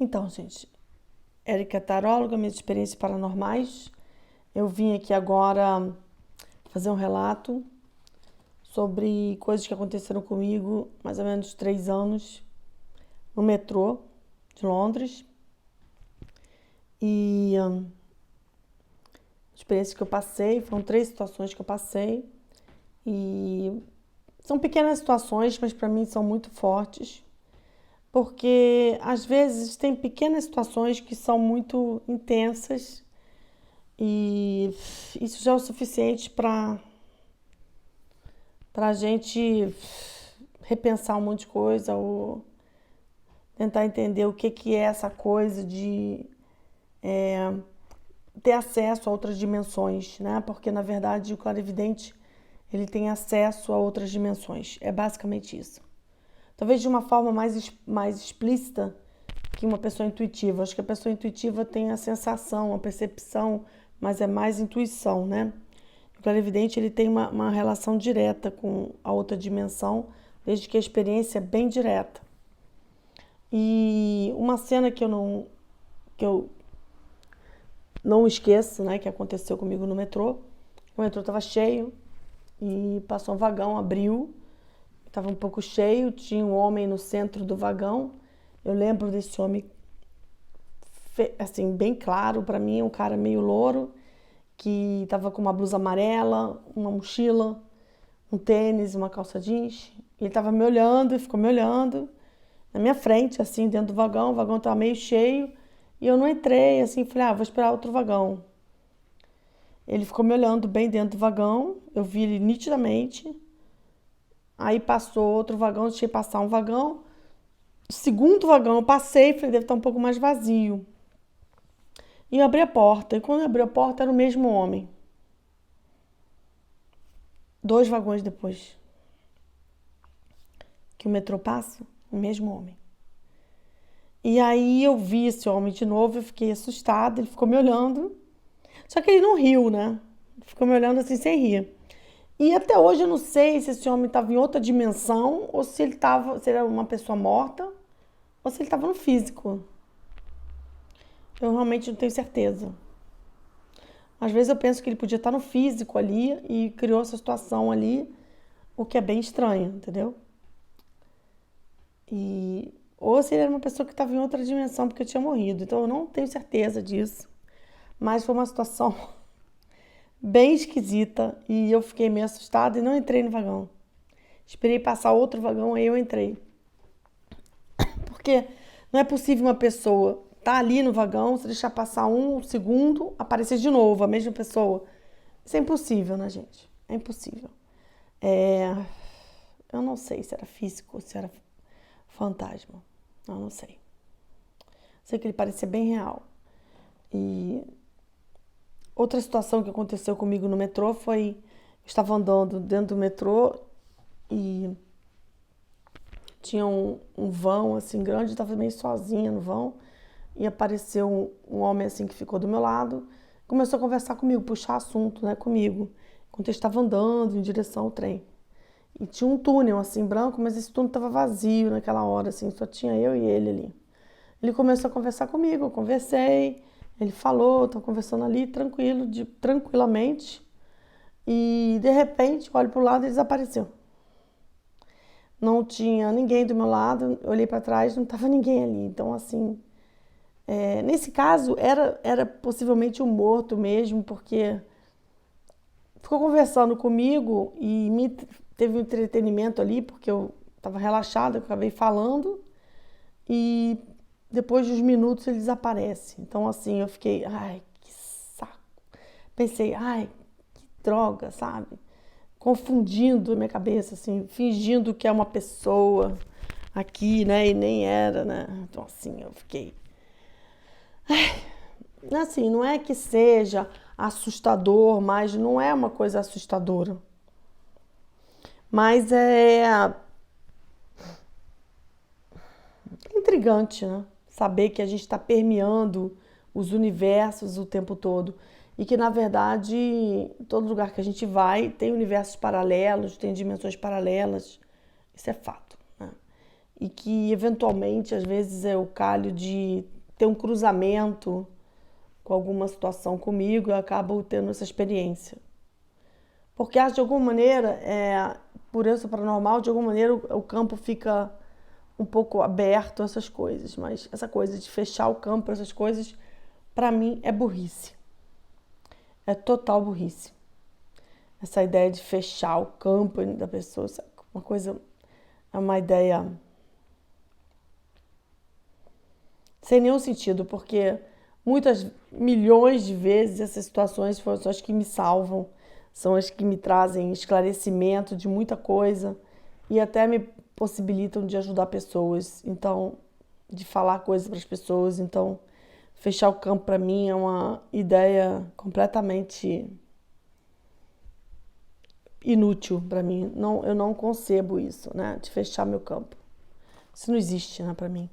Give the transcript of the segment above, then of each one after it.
Então, gente, Érica taróloga, minhas experiências paranormais. Eu vim aqui agora fazer um relato sobre coisas que aconteceram comigo mais ou menos 3 anos no metrô de Londres. E experiências que eu passei, foram 3 situações que eu passei. E são pequenas situações, mas para mim são muito fortes. Porque às vezes tem pequenas situações que são muito intensas e isso já é o suficiente para a gente repensar um monte de coisa ou tentar entender o que é essa coisa de ter acesso a outras dimensões, né? Porque na verdade o clarividente ele tem acesso a outras dimensões. É basicamente isso. Talvez de uma forma mais explícita que uma pessoa intuitiva. Acho que a pessoa intuitiva tem a sensação, a percepção, mas é mais intuição, né? O clarividente ele tem uma relação direta com a outra dimensão, desde que a experiência é bem direta. E uma cena que eu não esqueço, né, que aconteceu comigo no metrô. O metrô estava cheio e passou um vagão, abriu, estava um pouco cheio, tinha um homem no centro do vagão. Eu lembro desse homem assim, bem claro para mim, um cara meio louro, que estava com uma blusa amarela, uma mochila, um tênis, uma calça jeans. Ele estava me olhando e ficou me olhando na minha frente, assim, dentro do vagão. O vagão estava meio cheio e eu não entrei, assim, falei, vou esperar outro vagão. Ele ficou me olhando bem dentro do vagão, eu vi ele nitidamente. Aí passou outro vagão, deixei passar um vagão. O segundo vagão eu passei, falei, deve estar um pouco mais vazio. E eu abri a porta, e quando eu abri a porta era o mesmo homem. 2 vagões depois que o metrô passa, o mesmo homem. E aí eu vi esse homem de novo, eu fiquei assustada, ele ficou me olhando. Só que ele não riu, né? Ele ficou me olhando assim sem rir. E até hoje eu não sei se esse homem estava em outra dimensão, ou se ele era uma pessoa morta, ou se ele estava no físico. Eu realmente não tenho certeza. Às vezes eu penso que ele podia estar no físico ali e criou essa situação ali, o que é bem estranho, entendeu? Ou se ele era uma pessoa que estava em outra dimensão porque eu tinha morrido. Então eu não tenho certeza disso. Mas foi uma situação bem esquisita e eu fiquei meio assustada e não entrei no vagão. Esperei passar outro vagão, aí eu entrei. Porque não é possível uma pessoa estar ali no vagão, se deixar passar um segundo, aparecer de novo a mesma pessoa. Isso é impossível, né, gente? É impossível. Eu não sei se era físico ou se era fantasma. Eu não sei. Sei que ele parecia bem real. E outra situação que aconteceu comigo no metrô foi... Eu estava andando dentro do metrô e tinha um vão assim grande, eu estava meio sozinha no vão e apareceu um homem assim que ficou do meu lado, começou a conversar comigo, puxar assunto, né, comigo, enquanto eu estava andando em direção ao trem. E tinha um túnel assim branco, mas esse túnel estava vazio naquela hora, assim, só tinha eu e ele ali. Ele começou a conversar comigo, eu conversei, ele falou, estava conversando ali tranquilamente, e de repente eu olho para o lado e ele desapareceu. Não tinha ninguém do meu lado, eu olhei para trás, não estava ninguém ali. Então, assim, nesse caso era possivelmente um morto mesmo, porque ficou conversando comigo e teve um entretenimento ali, porque eu estava relaxada, eu acabei falando e depois de uns minutos ele desaparece. Então, assim, eu fiquei, ai, que saco. Pensei, ai, que droga, sabe? Confundindo a minha cabeça, assim, fingindo que é uma pessoa aqui, né? E nem era, né? Então, assim, eu fiquei. Assim, não é que seja assustador, mas não é uma coisa assustadora. Mas é intrigante, né? Saber que a gente está permeando os universos o tempo todo. E que, na verdade, em todo lugar que a gente vai, tem universos paralelos, tem dimensões paralelas. Isso é fato, né? E que, eventualmente, às vezes é o calho de ter um cruzamento com alguma situação comigo, eu acabo tendo essa experiência. Porque acho de alguma maneira, por eu ser paranormal, de alguma maneira o campo fica um pouco aberto a essas coisas. Mas essa coisa de fechar o campo para essas coisas, para mim, é burrice. É total burrice. Essa ideia de fechar o campo da pessoa, uma coisa, é uma ideia sem nenhum sentido, porque muitas milhões de vezes essas situações são as que me salvam, são as que me trazem esclarecimento de muita coisa e até me possibilitam de ajudar pessoas, então, de falar coisas para as pessoas. Então, fechar o campo para mim é uma ideia completamente inútil para mim. Não, eu não concebo isso, né, de fechar meu campo. Isso não existe, né, para mim.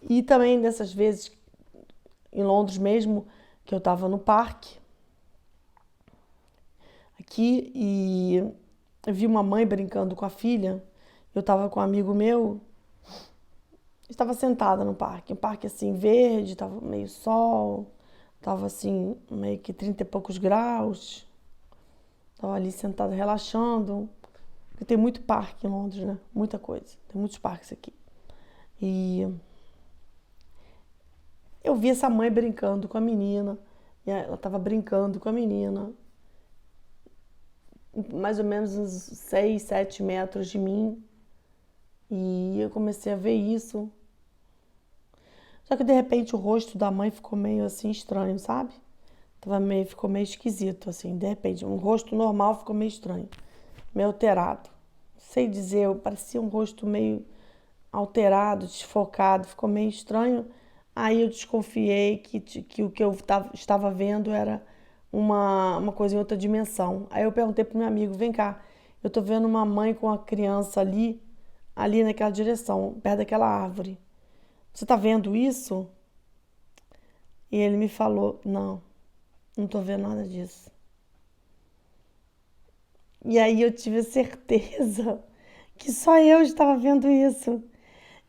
E também dessas vezes em Londres mesmo, que eu estava no parque aqui e eu vi uma mãe brincando com a filha. Eu estava com um amigo meu, estava sentada no parque, um parque assim verde, estava meio sol, estava assim meio que 30 e poucos graus. Estava ali sentada relaxando, porque tem muito parque em Londres, né? Muita coisa, tem muitos parques aqui. E eu vi essa mãe brincando com a menina, e ela estava brincando com a menina, mais ou menos uns 6, 7 metros de mim, e eu comecei a ver isso. Só que de repente o rosto da mãe ficou meio assim estranho, sabe? Ficou meio esquisito, assim, de repente. Um rosto normal ficou meio estranho, meio alterado. Não sei dizer, parecia um rosto meio alterado, desfocado, ficou meio estranho. Aí eu desconfiei que o que eu estava vendo era uma coisa em outra dimensão. Aí eu perguntei pro meu amigo, vem cá, eu tô vendo uma mãe com a criança ali naquela direção, perto daquela árvore. Você tá vendo isso? E ele me falou, não tô vendo nada disso. E aí eu tive a certeza que só eu estava vendo isso.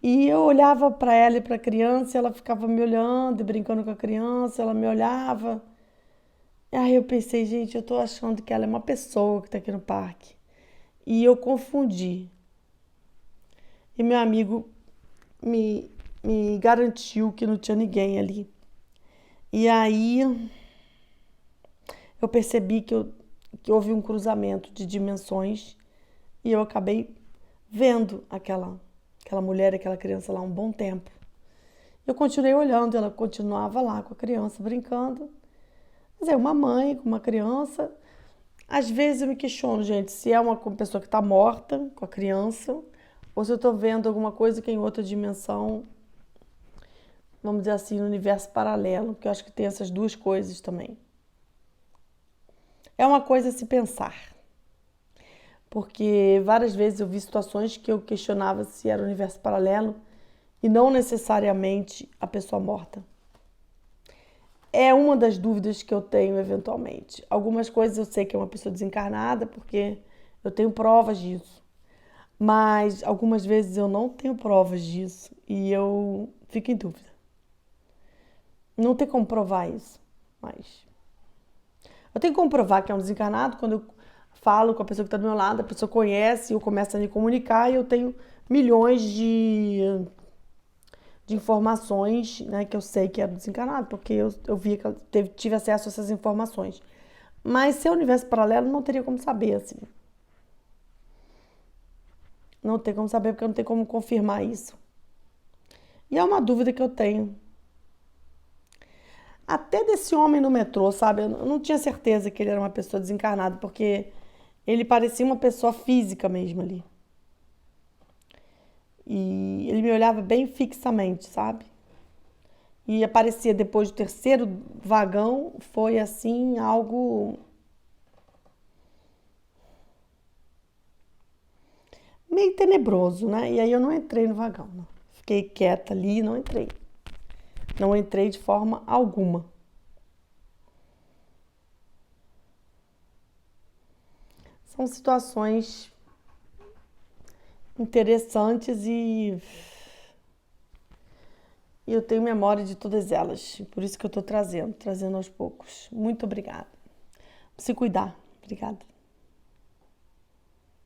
E eu olhava para ela e para a criança, e ela ficava me olhando e brincando com a criança, ela me olhava. Aí eu pensei, gente, eu tô achando que ela é uma pessoa que tá aqui no parque. E eu confundi. E meu amigo me, me garantiu que não tinha ninguém ali. E aí eu percebi que houve um cruzamento de dimensões e eu acabei vendo aquela mulher, aquela criança lá um bom tempo. Eu continuei olhando, ela continuava lá com a criança brincando. Mas é uma mãe com uma criança. Às vezes eu me questiono, gente, se é uma pessoa que está morta com a criança ou se eu estou vendo alguma coisa que é em outra dimensão, vamos dizer assim, no universo paralelo, porque eu acho que tem essas duas coisas também. É uma coisa a se pensar, porque várias vezes eu vi situações que eu questionava se era o universo paralelo e não necessariamente a pessoa morta. É uma das dúvidas que eu tenho eventualmente. Algumas coisas eu sei que é uma pessoa desencarnada, porque eu tenho provas disso. Mas algumas vezes eu não tenho provas disso e eu fico em dúvida. Não tem como provar isso, mas eu tenho como provar que é um desencarnado quando eu falo com a pessoa que está do meu lado, a pessoa conhece, eu começo a me comunicar e eu tenho milhões de informações, né, que eu sei que era desencarnado, porque eu vi que tive acesso a essas informações. Mas se é universo paralelo, não teria como saber, assim. Não tem como saber, porque não tem como confirmar isso. E é uma dúvida que eu tenho. Até desse homem no metrô, sabe? Eu não tinha certeza que ele era uma pessoa desencarnada, porque ele parecia uma pessoa física mesmo ali. E ele me olhava bem fixamente, sabe? E aparecia depois do terceiro vagão, foi assim, algo meio tenebroso, né? E aí eu não entrei no vagão, não. Fiquei quieta ali e não entrei. Não entrei de forma alguma. São situações interessantes e e eu tenho memória de todas elas. Por isso que eu estou trazendo aos poucos. Muito obrigada. Se cuidar. Obrigada.